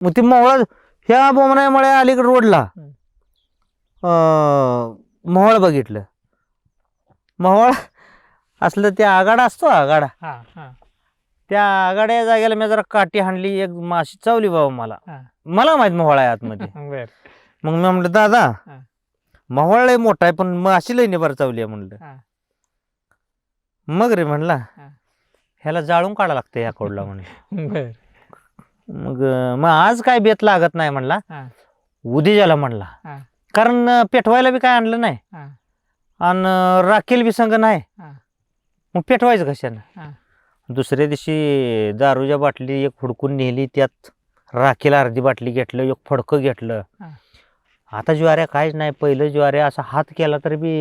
मग ती मोहळ ह्या बोमणामुळे अलीकडे रोडला मोहळ बघितलं. मोहळ असलं ते आगाडा असतो आगाडा, त्या आगाड्या जागेला मी जरा काठी हाणली, एक माशी चावली बाबा मला. मला माहित मोहळ आहे आतमध्ये. मग मी म्हणलं दादा मोहळ लय मोठा आहे पण माशी लय निभार चावली आहे म्हणलं. मग रे म्हणला ह्याला जाळून काढा लागतं या कोडला म्हणलं. मग मग आज काय बेत लागत नाही म्हणला, उद्याला म्हणला. कारण पेटवायला बी काय आणलं नाही आणि राखेल बी संग नाही, मग पेटवायचं कशानं. दुसऱ्या दिवशी दारूच्या बाटली एक फुडकून नेली, त्यात राखेल अर्धी बाटली घेतलं, एक फडकं घेतलं. आता ज्वाऱ्या काहीच नाही. पहिलं ज्वाऱ्या असा हात केला तरी बी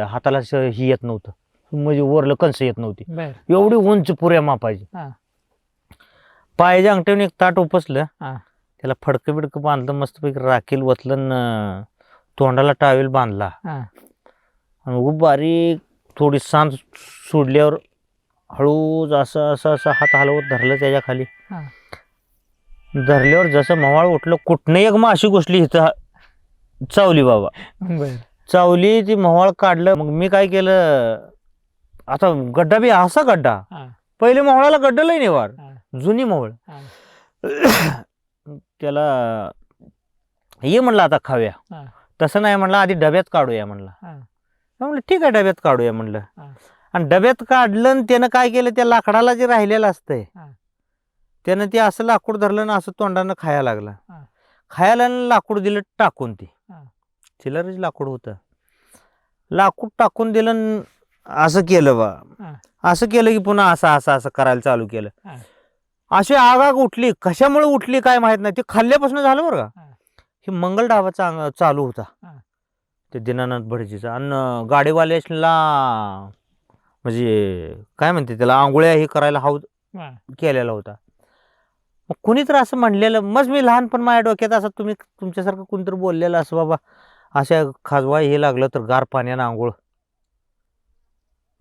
हाताला ही येत नव्हतं, म्हणजे वरलं कंस येत नव्हती, एवढी उंच पुऱ्या मापायची. पायाच्या अंगठ्याने एक ताट उपसलं, त्याला फडकं बिडकं बांधलं, मस्तपैकी राखेल वतलं, तोंडाला टावेल बांधला आणि खूप बारीक थोडी सांज सोडल्यावर हळूच असं असं असं हात हलवत धरलं त्याच्या खाली. धरल्यावर जसं मवाळ उठलं, कुठनं एक माशी घुसली इथं, चावली बाबा. चावली, ती मवाळ काढलं. मग मी काय केलं, आता गड्डा बी असा गड्डा, पहिले मोहळाला गड्डा लय निवार, जुनी मोहळ. त्याला ये म्हणलं आता खाऊया. तसं नाही म्हणलं, आधी डब्यात काढूया म्हणलं. म्हणलं ठीक आहे डब्यात काढूया म्हणलं. आणि डब्यात काढलं आणि त्यानं काय केलं, त्या लाकडाला जे राहिलेलं असतंय त्यानं ते असं लाकूड धरलं ना, असं तोंडानं खायला लागला. खायला लाकूड दिलं टाकून, ती चिलरच लाकूड होतं. लाकूड टाकून दिलं, असं केलं बा. असं केलं की पुन्हा असं असं असं करायला चालू केलं. अशी आग उठली, कशामुळे उठली काय माहित नाही. ते खाल्ल्यापासून झालं बरं का. हे मंगल ढाबा चालू होता ते दीनानाथ भटजीचा, आणि गाडीवाल्याला म्हणजे काय म्हणते त्याला, आंघोळ्या हे करायला हाऊ केलेला होता. मग कुणी तर असं म्हणलेलं, मग मी लहानपण माझ्या डोक्यात असं तुम्ही तुमच्यासारखं कोणीतरी बोललेलं असं, बाबा अशा खाजवा हे लागलं तर गार पाण्यानं आंघोळ.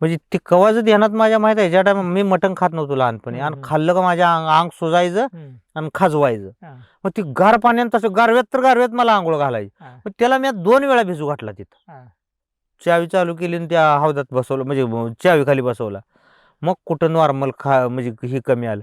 म्हणजे ते कवाच ध्यानात माझ्या माहित आहे, ज्या टाइम मी मटण खात नव्हतो लहानपणी, आणि खाल्लं का माझ्या अंग सुजायचं आणि खाजवायचं. मग ती गार पाण्यानं तसं गारव्यात तर गारव्यात मला आंघोळ घालायची. मग त्याला मी 2 वेळा भिजू घातला तिथं. चावी चालू केली आणि त्या हौदात बसवलं, म्हणजे चावी खाली बसवला. मग कुठं नॉर्मल म्हणजे हे कमी आलं.